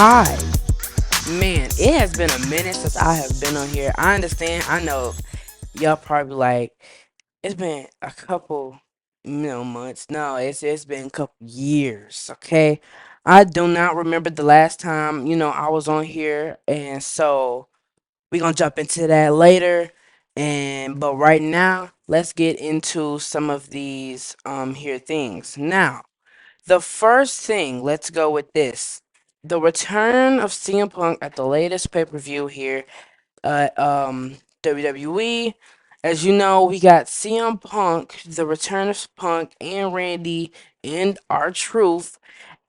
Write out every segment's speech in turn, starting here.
Hi. Man, it has been a minute since I have been on here. I understand. I know y'all probably like it's been a couple, months. No, it's been a couple years, okay? I do not remember the last time, I was on here, and so we're gonna jump into that later. And but right now, let's get into some of these here things. Now, the first thing, let's go with this. The return of CM Punk at the latest pay-per-view here at WWE. As you know, we got CM Punk, the return of Punk, and Randy, and R-Truth,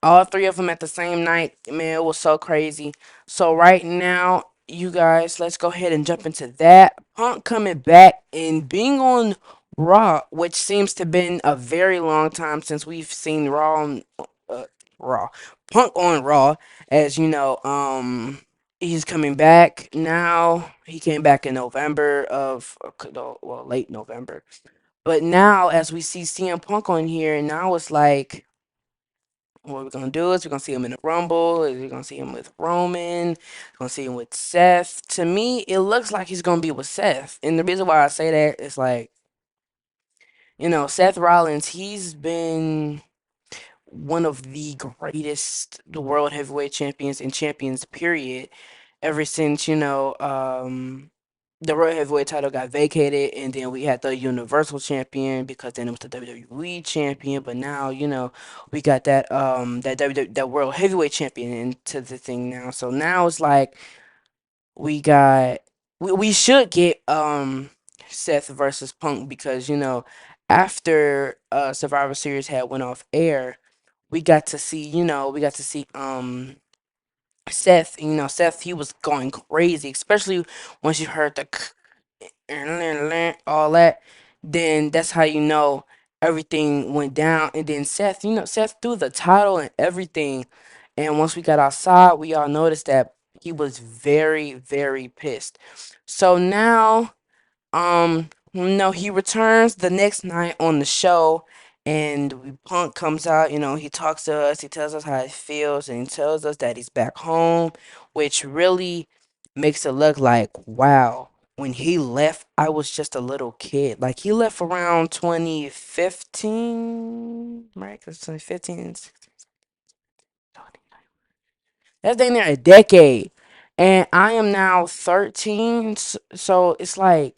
all three of them at the same night. Man, it was so crazy. So right now, you guys, let's go ahead and jump into that. Punk coming back and being on Raw, which seems to have been a very long time since we've seen uh, Raw. Punk on Raw, as you know, he's coming back now. He came back in November of, well, late November. But now, as we see CM Punk on here, now it's like, what we're gonna do is we're gonna see him in the Rumble. We're gonna see him with Roman. We're gonna see him with Seth. To me, it looks like he's gonna be with Seth. And the reason why I say that is like, Seth Rollins. He's been one of the greatest the world heavyweight champions and champions. Period. Ever since the World Heavyweight title got vacated, and then we had the Universal Champion because then it was the WWE Champion. But now, we got that World Heavyweight Champion into the thing now. So now it's like we got we should get Seth versus Punk because after Survivor Series had went off air, we got to see Seth. Seth, he was going crazy, especially once you heard the all that, then that's how everything went down. And then Seth threw the title and everything. And once we got outside, we all noticed that he was very, very pissed. So now, no, he returns the next night on the show, and Punk comes out. He talks to us. He tells us how he feels, and he tells us that he's back home, which really makes it look like, wow. When he left, I was just a little kid. Like he left around 2015, right? Because 2015, that's dang near a decade, and I am now 13. So it's like,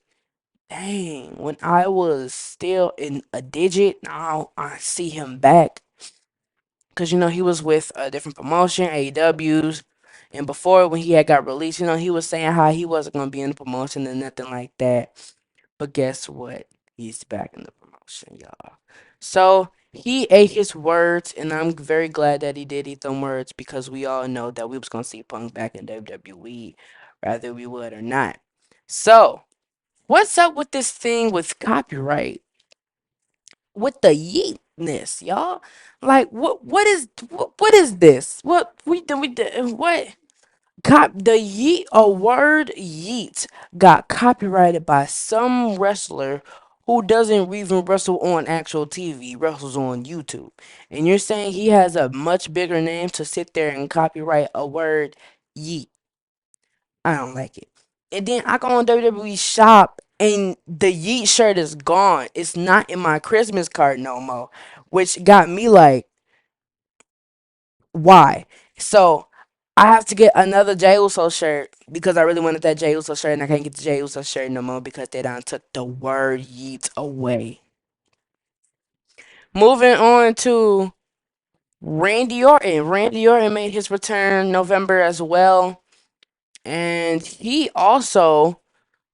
dang, when I was still in a digit, now I see him back. Because, he was with a different promotion, AEW's. And before, when he had got released, he was saying how he wasn't going to be in the promotion and nothing like that. But guess what? He's back in the promotion, y'all. So he ate his words, and I'm very glad that he did eat them words because we all know that we was going to see Punk back in WWE, whether we would or not. So, what's up with this thing with copyright? With the yeetness, y'all? Like what is this? What the yeet a word yeet got copyrighted by some wrestler who doesn't even wrestle on actual TV, wrestles on YouTube. And you're saying he has a much bigger name to sit there and copyright a word yeet. I don't like it. And then I go on WWE shop and the Yeet shirt is gone. It's not in my Christmas card no more. Which got me like, why? So I have to get another Jay Uso shirt because I really wanted that Jay Uso shirt and I can't get the Jay Uso shirt no more because they done took the word Yeet away. Moving on to Randy Orton. Randy Orton made his return November as well. And he also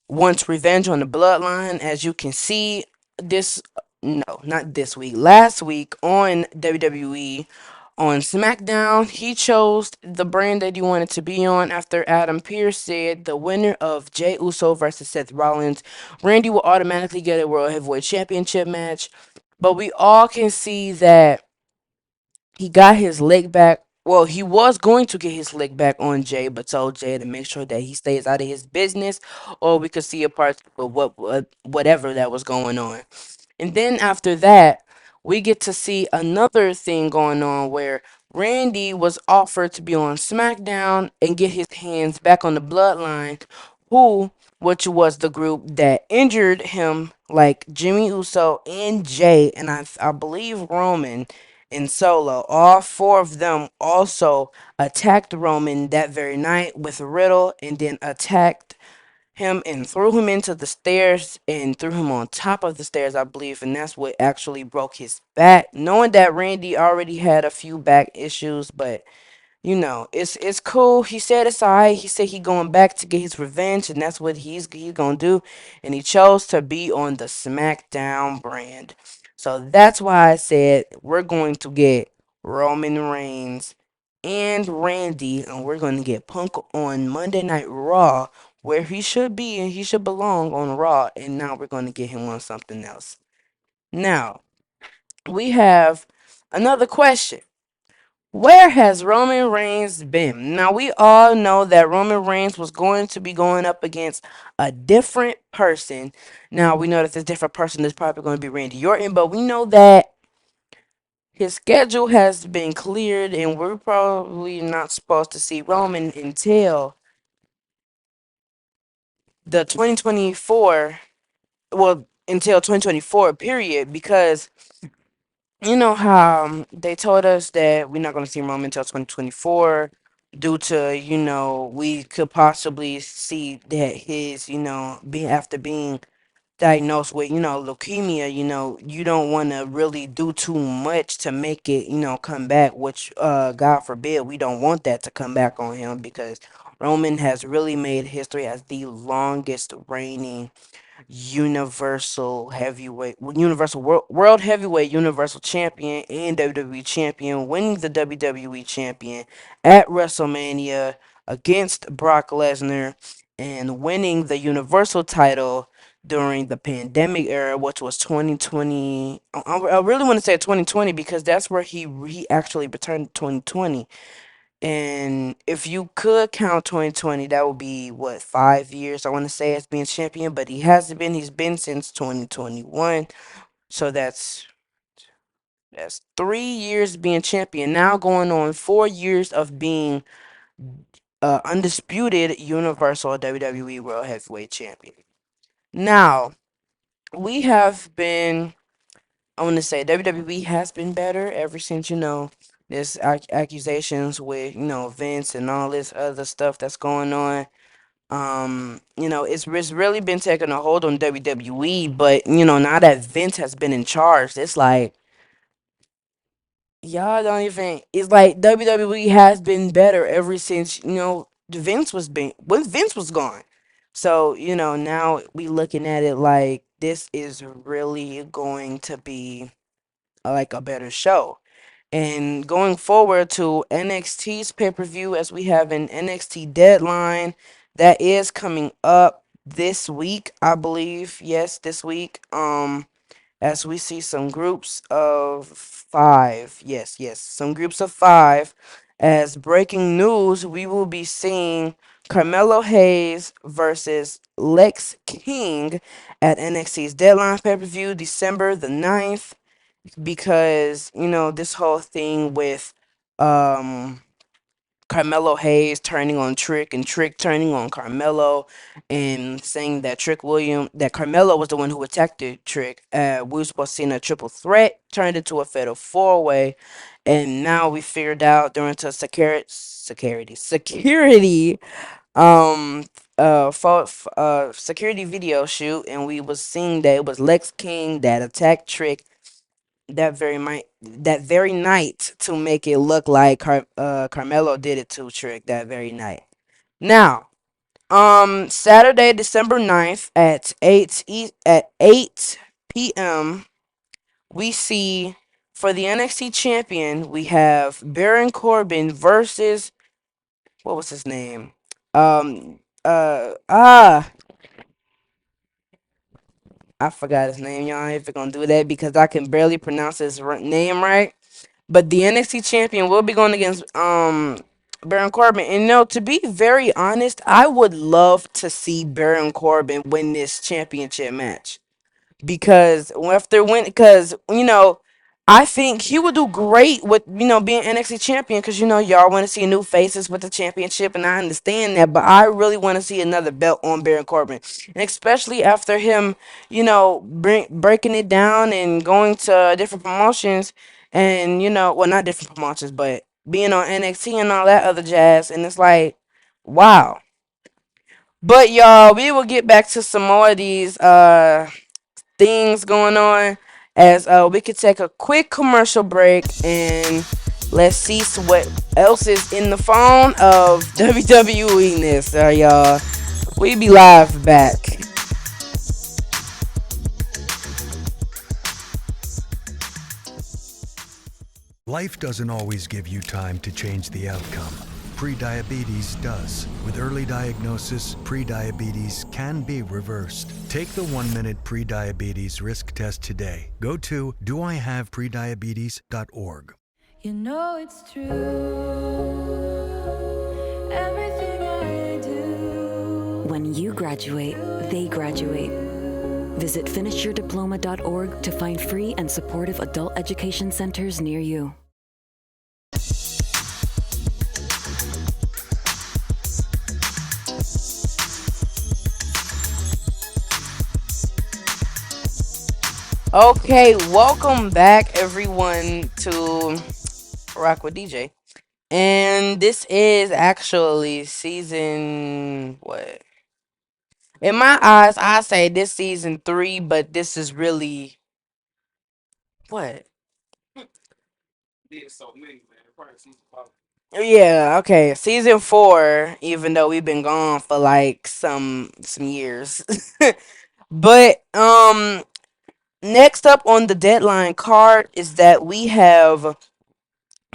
wants revenge on the bloodline. As you can see, this no, not this week, last week on WWE on SmackDown, he chose the brand that he wanted to be on after Adam Pearce said the winner of Jey Uso versus Seth Rollins, Randy will automatically get a World Heavyweight Championship match. But we all can see that he got his leg back. Well, he was going to get his leg back on Jay, but told Jay to make sure that he stays out of his business, or we could see a part of whatever that was going on. And then after that, we get to see another thing going on where Randy was offered to be on SmackDown and get his hands back on the Bloodline, who, which was the group that injured him, like Jimmy Uso and Jay, and I believe Roman and Solo. All four of them also attacked Roman that very night with Riddle, and then attacked him and threw him into the stairs and threw him on top of the stairs, I believe, and that's what actually broke his back. Knowing that Randy already had a few back issues, but it's cool. He said it's alright. He said he going back to get his revenge, and that's what he's gonna do. And he chose to be on the SmackDown brand. So that's why I said we're going to get Roman Reigns and Randy, and we're going to get Punk on Monday Night Raw, where he should be and he should belong on Raw. And now we're going to get him on something else. Now we have another question. Where has Roman Reigns been? Now, we all know that Roman Reigns was going to be going up against a different person. Now, we know that this different person is probably going to be Randy Orton, but we know that his schedule has been cleared, and we're probably not supposed to see Roman until the 2024, well, until 2024 period, because you know how they told us that we're not going to see Roman until 2024 due to, we could possibly see that his, being after being diagnosed with, leukemia, you don't want to really do too much to make it, come back, which, God forbid, we don't want that to come back on him because Roman has really made history as the longest reigning World Heavyweight Universal Champion and WWE Champion, winning the WWE Champion at WrestleMania against Brock Lesnar, and winning the Universal title during the pandemic era, which was 2020. I really want to say 2020 because that's where he actually returned 2020. And if you could count 2020, that would be what, 5 years, I want to say, as being champion, but he hasn't been. He's been since 2021. So that's 3 years being champion. Now going on 4 years of being undisputed Universal WWE World Heavyweight Champion. Now, we have been, I want to say WWE has been better ever since, this accusations with, Vince and all this other stuff that's going on. It's really been taking a hold on WWE, but now that Vince has been in charge, it's like y'all don't even. It's like WWE has been better ever since when Vince was gone. So now we looking at it like this is really going to be like a better show. And going forward to NXT's pay per view, as we have an NXT deadline that is coming up this week, I believe. Yes, this week. As we see some groups of five. Yes, yes, some groups of five. As breaking news, we will be seeing Carmelo Hayes versus Lex King at NXT's deadline pay per view, December the 9th, because this whole thing with um Carmelo Hayes turning on Trick and Trick turning on Carmelo and saying that Carmelo was the one who attacked the Trick. We were supposed to see a triple threat turned into a fatal four-way, and now we figured out during the security um security video shoot, and we was seeing that it was Lex King that attacked Trick that very night to make it look like Carmelo did it to Trick that very night. Now, Saturday, December 9th at 8 p.m., we see for the NXT champion, we have Baron Corbin versus what was his name? Um uh ah I forgot his name, y'all. If you're gonna do that because I can barely pronounce his name right. But the NXT champion will be going against Baron Corbin. And to be very honest, I would love to see Baron Corbin win this championship match because after win, because I think he would do great with being NXT champion because y'all want to see new faces with the championship, and I understand that. But I really want to see another belt on Baron Corbin, and especially after him, breaking it down and going to different promotions, and well, not different promotions, but being on NXT and all that other jazz, and it's like, wow. But y'all, we will get back to some more of these things going on as we could take a quick commercial break and let's see what else is in the phone of WWE ness, y'all. We be live back. Life doesn't always give you time to change the outcome. Prediabetes does. With early diagnosis, prediabetes can be reversed. Take the 1-minute prediabetes risk test today. Go to doihaveprediabetes.org. You know it's true. Everything I do. When you graduate, they graduate. Visit finishyourdiploma.org to find free and supportive adult education centers near you. Okay, welcome back everyone to Rock with DJ. And this is actually season what? In my eyes, I say this season 3, but this is really what? Yeah, okay. Season 4, even though we've been gone for like some years. But next up on the deadline card is that we have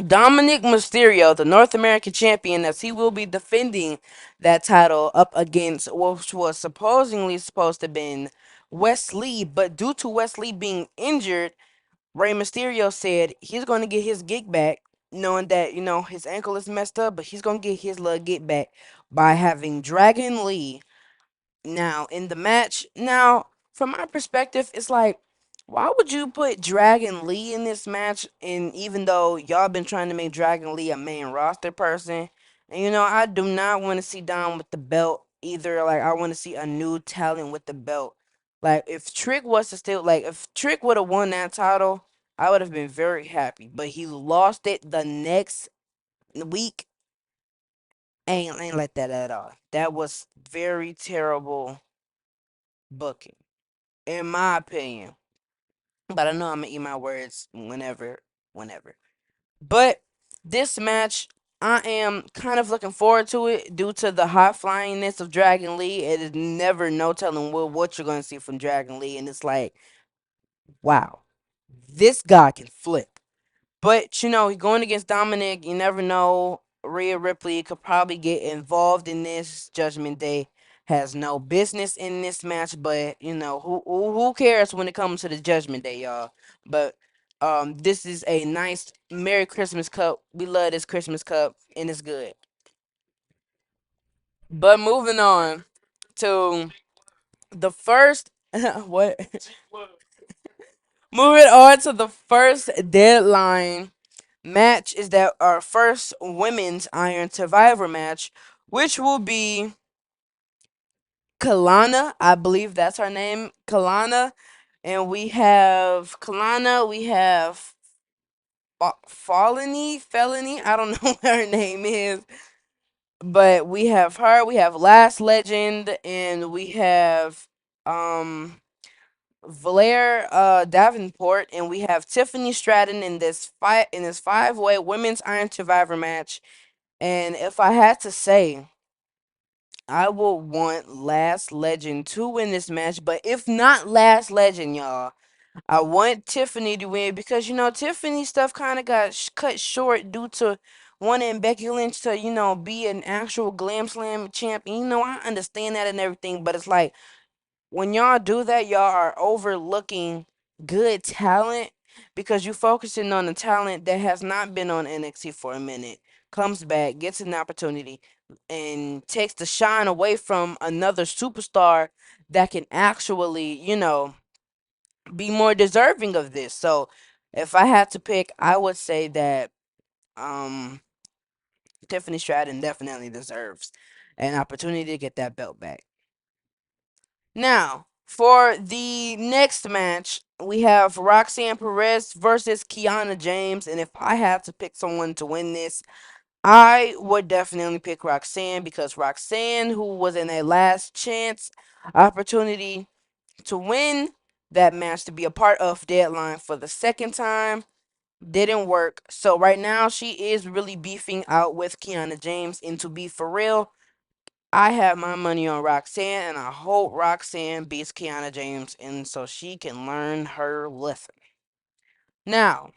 Dominic Mysterio, the North American champion, as he will be defending that title up against which was supposedly supposed to have been Wesley, but due to Wesley being injured, Rey Mysterio said he's going to get his gig back, knowing that, his ankle is messed up, but he's going to get his little get back by having Dragon Lee now in the match. Now, from my perspective, it's like, why would you put Dragon Lee in this match? And even though y'all been trying to make Dragon Lee a main roster person, and I do not want to see Dom with the belt either. Like, I want to see a new talent with the belt. Like, if Trick was to still, like, if Trick would have won that title, I would have been very happy. But he lost it the next week. Ain't like that at all. That was very terrible booking, in my opinion. But I know I'm gonna eat my words whenever. But this match, I am kind of looking forward to it due to the high flyingness of Dragon Lee. It is never no telling what you're gonna see from Dragon Lee, and it's like, wow, this guy can flip. But going against Dominic, you never know. Rhea Ripley could probably get involved in this. Judgment Day has no business in this match, but who cares when it comes to the Judgment Day, y'all? But this is a nice Merry Christmas cup. We love this Christmas cup, and it's good. But moving on to the first what? Moving on to the first deadline match is that our first women's Iron Survivor match, which will be Kalana. I believe that's her name, Kalana. And we have Kalana, we have Felony. I don't know what her name is. But we have her, we have Last Legend, and we have um Valaire Davenport, and we have Tiffany Stratton in this five-way women's Iron Survivor match. And if I had to say, I would want Last Legend to win this match. But if not Last Legend, y'all, I want Tiffany to win because, Tiffany stuff kind of got cut short due to wanting Becky Lynch to, be an actual Glam Slam champion. I understand that and everything, but it's like, when y'all do that, y'all are overlooking good talent because you focusing on the talent that has not been on NXT for a minute, comes back, gets an opportunity, and takes the shine away from another superstar that can actually, be more deserving of this. So If I had to pick, I would say that um Tiffany Stratton definitely deserves an opportunity to get that belt back. Now, for the next match, we have Roxanne Perez versus Kiana James. And if I had to pick someone to win this, I would definitely pick Roxanne because Roxanne, who was in a last chance opportunity to win that match to be a part of Deadline for the second time, didn't work. So right now she is really beefing out with Kiana James. And to be for real, I have my money on Roxanne, and I hope Roxanne beats Kiana James, and so she can learn her lesson. Now,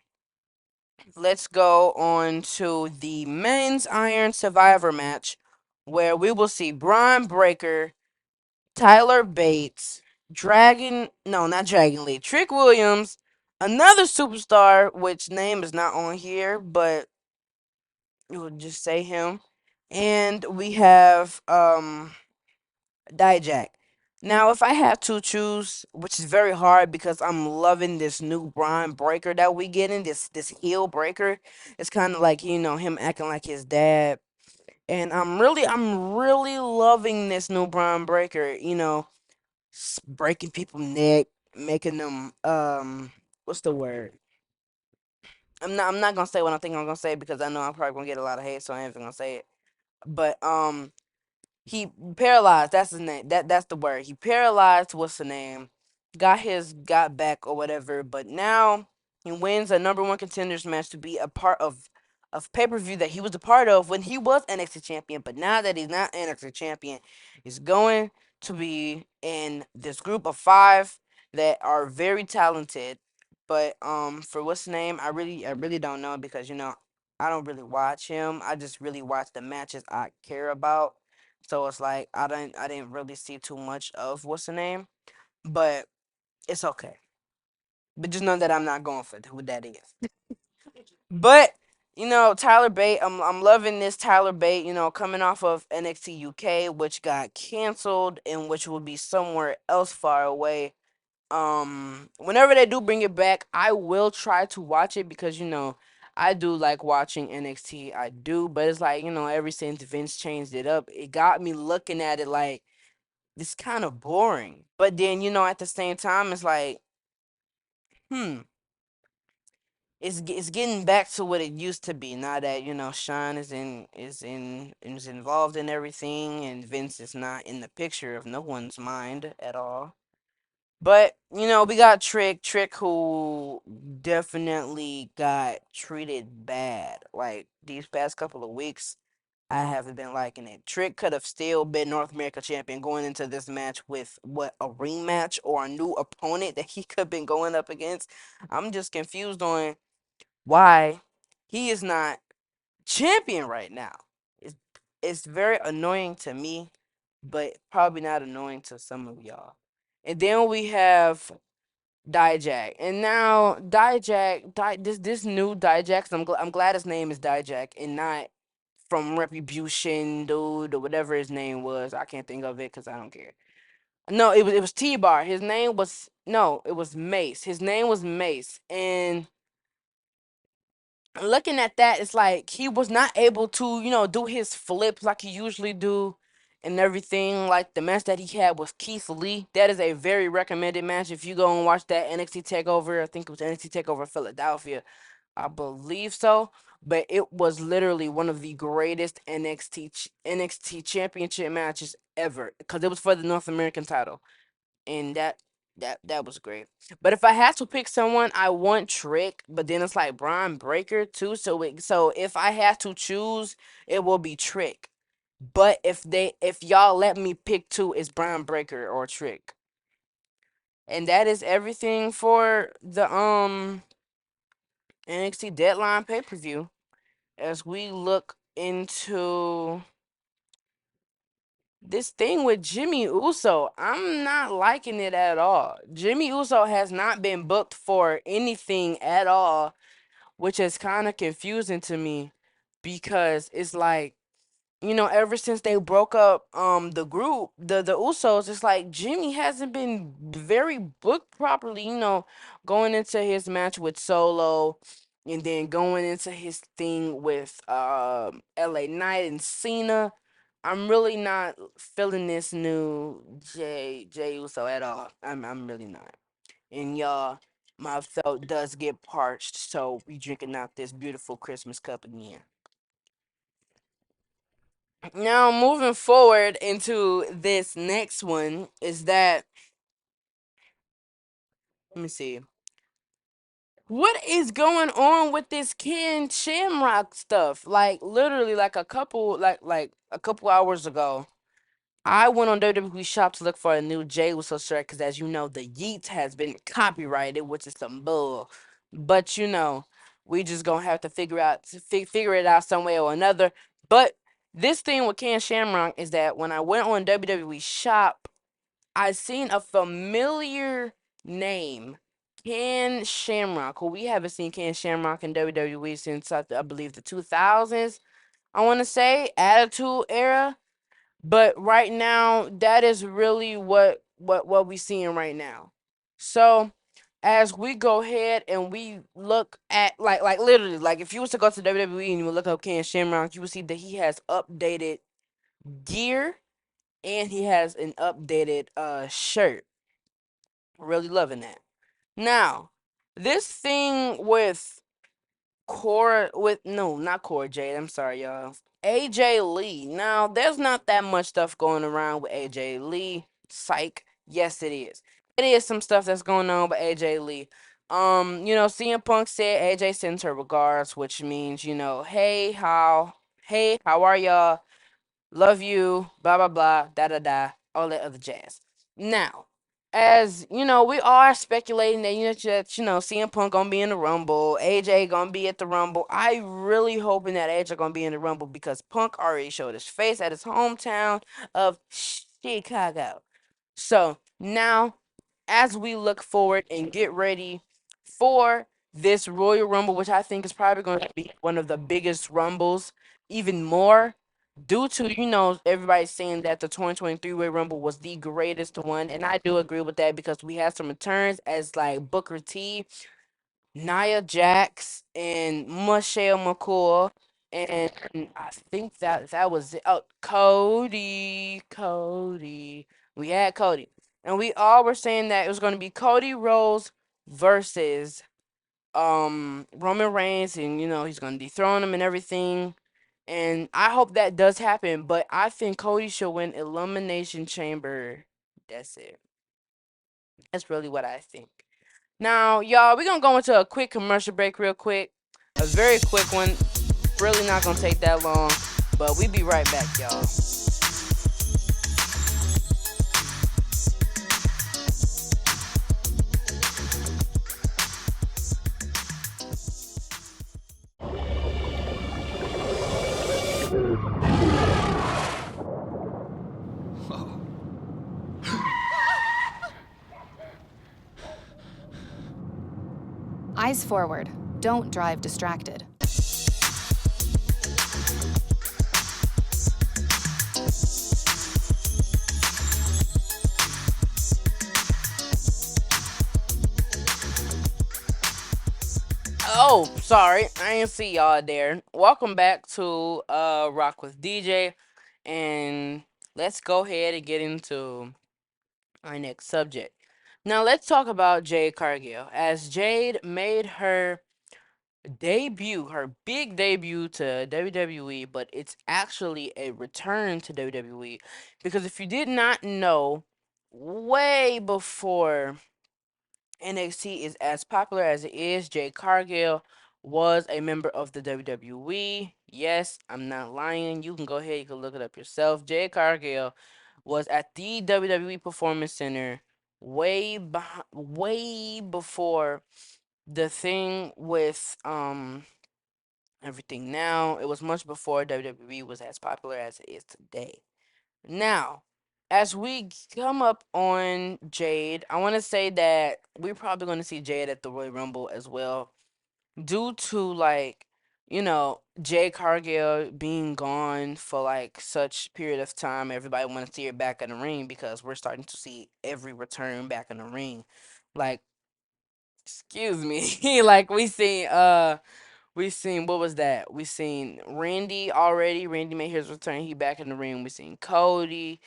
let's go on to the men's Iron Survivor match, where we will see Braun Breaker, Tyler Bates, no, not Dragon Lee, Trick Williams, another superstar, which name is not on here, but we'll just say him, and we have Dijak. Now, if I had to choose, which is very hard because I'm loving this new Braun Breaker that we getting, this heel breaker. It's kind of like him acting like his dad, and I'm really loving this new Braun Breaker. Breaking people's neck, making them what's the word? I'm not gonna say what I think I'm gonna say because I know I'm probably gonna get a lot of hate, so I ain't even gonna say it. But he paralyzed. That's his name. That's the word. He paralyzed. What's the name? Got back or whatever. But now he wins a number one contenders match to be a part of pay per view that he was a part of when he was NXT champion. But now that he's not NXT champion, he's going to be in this group of five that are very talented. But for what's the name? I really don't know because I don't really watch him. I just really watch the matches I care about. So it's like I didn't really see too much of what's the name, but it's okay. But just know that I'm not going for who that is. But Tyler Bate, I'm loving this Tyler Bate. Coming off of NXT UK, which got canceled and which will be somewhere else far away. Whenever they do bring it back, I will try to watch it because I do like watching NXT. I do, but it's like ever since Vince changed it up, it got me looking at it like it's kind of boring. But then, at the same time, it's like, hmm, it's getting back to what it used to be. Now that Sean is involved in everything, and Vince is not in the picture of no one's mind at all. But we got Trick, who definitely got treated bad. Like these past couple of weeks, I haven't been liking it. Trick could have still been North America champion going into this match with what a rematch or a new opponent that he could have been going up against. I'm just confused on why he is not champion right now. It's it's very annoying to me, but probably not annoying to some of y'all. And then we have Dijak, and now this new Dijak. 'Cause I'm glad his name is Dijak and not from Retribution dude or whatever his name was. I can't think of it because I don't care. No, it was T Bar. His name was no, it was Mace. His name was Mace, and looking at that, it's like he was not able to do his flips like he usually do. And everything like the match that he had with Keith Lee, that is a very recommended match. If you go and watch that NXT Takeover, I think it was NXT Takeover Philadelphia, I believe so. But it was literally one of the greatest NXT Championship matches ever because it was for the North American title, and that was great. But if I had to pick someone, I want Trick, but then it's like Braun Breaker too. So if I had to choose, it will be Trick. But if y'all let me pick two, it's Braun Breaker or Trick. And that is everything for the NXT Deadline pay-per-view. As we look into this thing with Jimmy Uso, I'm not liking it at all. Jimmy Uso has not been booked for anything at all, which is kind of confusing to me because it's like ever since they broke up the group, the Usos, it's like Jimmy hasn't been very booked properly, going into his match with Solo and then going into his thing with LA Knight and Cena. I'm really not feeling this new Jay Uso at all. I'm really not. And y'all, my throat does get parched, so we drinking out this beautiful Christmas cup again. Now, moving forward into this next one is that, let me see. What is going on with this Ken Shamrock stuff? Like literally like a couple hours ago, I went on WWE Shop to look for a new Jay Uso shirt because, as you know, the Yeet has been copyrighted, which is some bull. But we just gonna have to figure it out some way or another. But this thing with Ken Shamrock is that when I went on WWE Shop, I seen a familiar name, Ken Shamrock. Who we haven't seen Ken Shamrock in WWE since I believe the 2000s. I want to say Attitude Era. But right now, that is really what we seeing right now. So as we go ahead and we look at like literally like if you was to go to WWE and you would look up Ken Shamrock, you would see that he has updated gear and he has an updated shirt. Really loving that. Now, this thing with Cora with no, not Cora Jade. I'm sorry, y'all. AJ Lee. Now, there's not that much stuff going around with AJ Lee. Psych. Yes, it is. It is some stuff that's going on with AJ Lee. CM Punk said AJ sends her regards, which means, hey, how are y'all? Love you, blah blah blah, da da da, all that other jazz. Now, as you know, we are speculating that CM Punk gonna be in the Rumble, AJ gonna be at the Rumble. I really hoping that AJ gonna be in the Rumble because Punk already showed his face at his hometown of Chicago. So now, as we look forward and get ready for this Royal Rumble, which I think is probably going to be one of the biggest Rumbles, even more due to everybody saying that the 2023 Royal Rumble was the greatest one, and I do agree with that because we had some returns as like Booker T, Nia Jax, and Michelle McCool, and I think that was it. Oh, Cody. We had Cody, and we all were saying that it was going to be Cody Rhodes versus Roman Reigns, and he's going to dethrone him and everything. And I hope that does happen, but I think Cody should win Elimination Chamber. That's it. That's really what I think. Now, y'all, we're gonna go into a quick commercial break real quick. A very quick one. Really not gonna take that long. But we be right back, y'all. Eyes forward. Don't drive distracted. Oh, sorry. I didn't see y'all there. Welcome back to Rock with DJ. And let's go ahead and get into our next subject. Now let's talk about Jade Cargill. As Jade made her big debut to WWE, but it's actually a return to WWE because if you did not know, way before NXT is as popular as it is, Jade Cargill was a member of the WWE. Yes, I'm not lying. You can go ahead, you can look it up yourself. Jade Cargill was at the WWE Performance Center way before the thing with everything now. It was much before WWE was as popular as it is today. Now, as we come up on Jade, I want to say that we're probably going to see Jade at the Royal Rumble as well, due to like Jay Cargill being gone for like such period of time, everybody want to see her back in the ring because we're starting to see every return back in the ring. Like, excuse me, like we seen what was that? We seen Randy already. Randy made his return. He back in the ring. We seen Cody.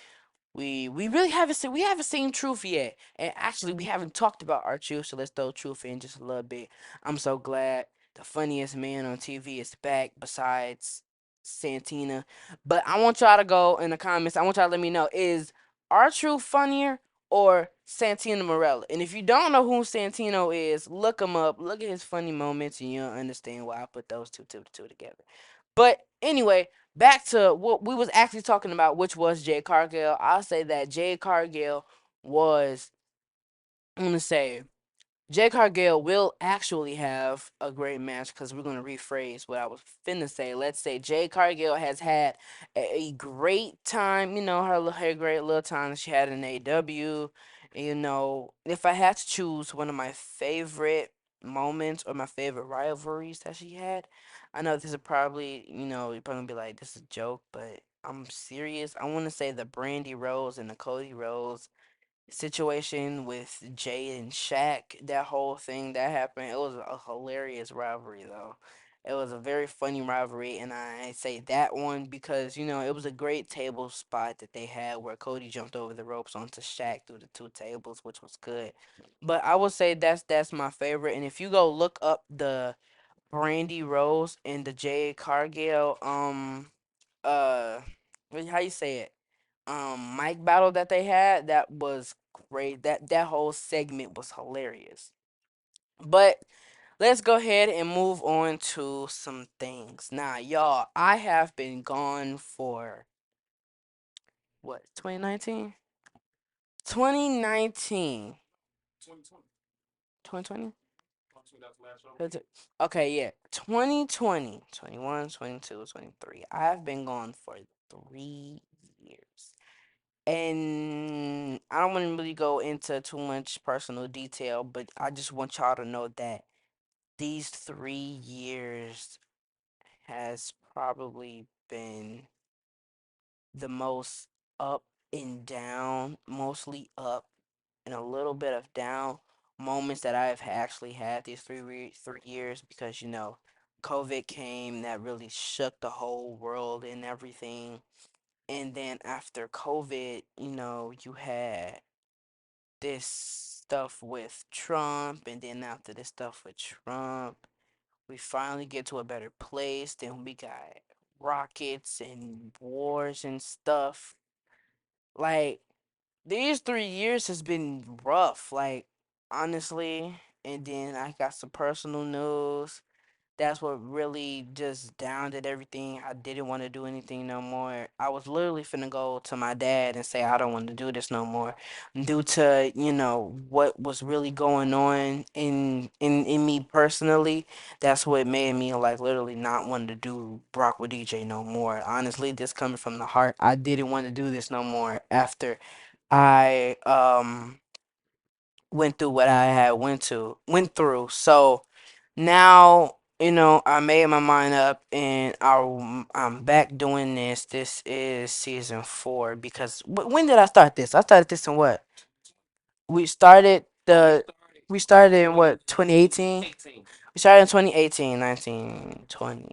We really haven't seen Truth yet, and actually we haven't talked about our Truth. So let's throw Truth in just a little bit. I'm so glad the funniest man on TV is back besides Santina. But I want y'all to go in the comments. I want y'all to let me know, is our Truth funnier or Santino Morella? And if you don't know who Santino is, look him up. Look at his funny moments, and you'll understand why I put those two together. But anyway, back to what we was actually talking about, which was Jay Cargill. I'll say that Jay Cargill was, I'm gonna say, Jay Cargill will actually have a great match because we're gonna rephrase what I was finna say. Let's say Jay Cargill has had a great time. Her great little time that she had in AW. If I had to choose one of my favorite moments or my favorite rivalries that she had, I know this is probably, you're probably gonna be like, this is a joke, but I'm serious. I want to say the Brandy Rose and the Cody Rose situation with Jay and Shaq, that whole thing that happened, it was a hilarious rivalry though. It was a very funny rivalry, and I say that one because it was a great table spot that they had where Cody jumped over the ropes onto Shaq through the two tables, which was good. But I would say that's my favorite. And if you go look up the Brandy Rose and the Jay Cargill uh how you say it, mic battle that they had, that was great. That whole segment was hilarious. But let's go ahead and move on to some things. Now, y'all, I have been gone for what, 2019? 2019. 2020? Okay, yeah. 2020, 21, 22, 23. I've been gone for 3 years. And I don't want to really go into too much personal detail, but I just want y'all to know that these 3 years has probably been the most up and down, mostly up and a little bit of down moments that I've actually had these 3 years because COVID came, that really shook the whole world and everything. And then after COVID, you had this stuff with Trump, and then after this stuff with Trump, we finally get to a better place. Then we got rockets and wars and stuff. Like, these 3 years has been rough, like, honestly. And then I got some personal news. That's what really just downed at everything. I didn't want to do anything no more. I was literally finna go to my dad and say I don't want to do this no more, due to what was really going on in me personally. That's what made me like literally not want to do Brock with DJ no more. Honestly, this coming from the heart, I didn't want to do this no more after I went through what I had went through. So now, I made my mind up, and I'm back doing this. This is season 4 because when did I start this? I started this in what? We started the we started in what, 2018? We started in 2018, 19, 20,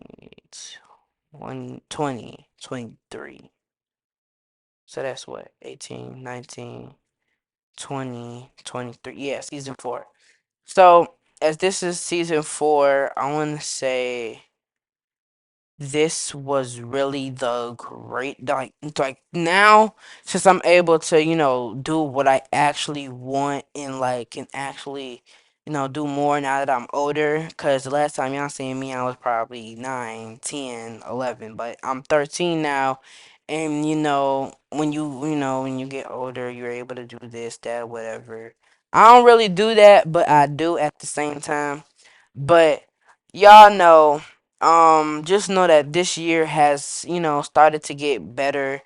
20, 23. So that's what, 18, 19, 20, 23. Yeah, season 4. So, as this is season 4, I want to say this was really the great, like now, since I'm able to do what I actually want, and like can actually do more now that I'm older. Because the last time y'all seen me, I was probably 9, 10, 11, but I'm 13 now. And when you get older, you're able to do this, that, whatever. I don't really do that, but I do at the same time. But y'all know, just know that this year has, started to get better,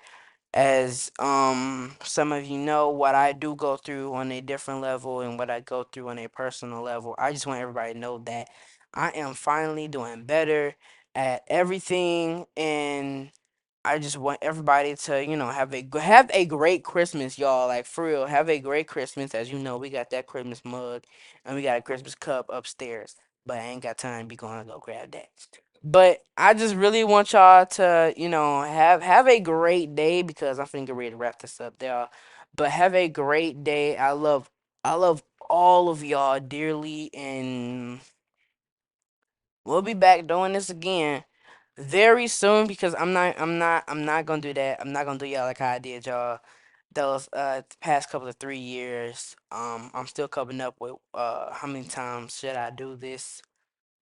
as some of you know what I do go through on a different level and what I go through on a personal level. I just want everybody to know that I am finally doing better. at everything, and I just want everybody to, have a great Christmas, y'all. Like for real, have a great Christmas. As you know, we got that Christmas mug and we got a Christmas cup upstairs, but I ain't got time to be going to go grab that. But I just really want y'all to, have a great day because I'm finna get ready to wrap this up there. But have a great day. I love all of y'all dearly, and we'll be back doing this again very soon because I'm not gonna do that. I'm not gonna do y'all like how I did y'all those past couple of 3 years. I'm still coming up with how many times should I do this?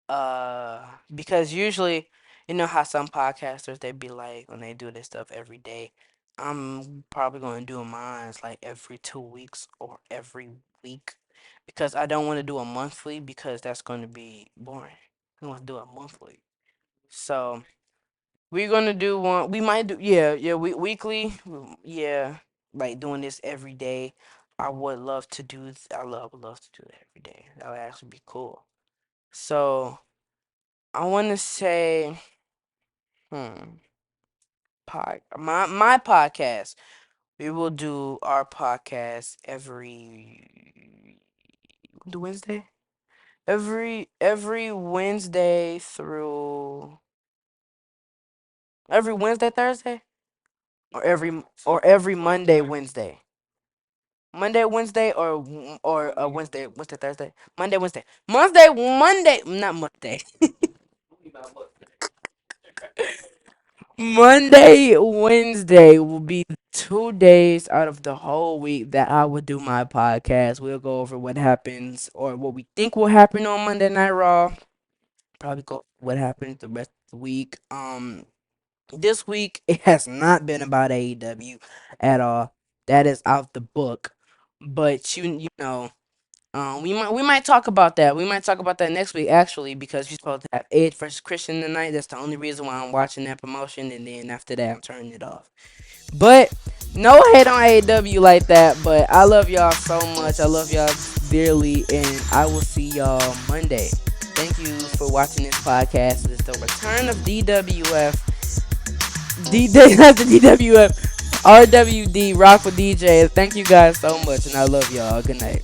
Because usually, you know how some podcasters they be like when they do this stuff every day. I'm probably gonna do mine like every 2 weeks or every week because I don't want to do a monthly because that's gonna be boring. I want to do a monthly. So we're gonna do one. We might do, yeah, weekly. Yeah, like doing this every day. I would love to do. Would love to do that every day. That would actually be cool. So I want to say, hmm, my podcast. We will do our podcast every do Wednesday. Every Wednesday through every Wednesday, Thursday, or every Monday, Wednesday. Monday, Wednesday, or Wednesday, Thursday, Monday, Wednesday, Monday, not Monday, Monday, Wednesday will be 2 days out of the whole week that I will do my podcast. We'll go over what happens or what we think will happen on Monday Night Raw. Probably go what happens the rest of the week. This week it has not been about AEW at all. That is out the book. But you know. We might talk about that. We might talk about that next week actually because you're supposed to have Edge versus Christian tonight. That's the only reason why I'm watching that promotion, and then after that I'm turning it off. But no hate on AEW like that. But I love y'all so much. I love y'all dearly, and I will see y'all Monday. Thank you for watching this podcast. It's the return of DWF. Not the DWF. RWD Rock with DJ. Thank you guys so much, and I love y'all. Good night.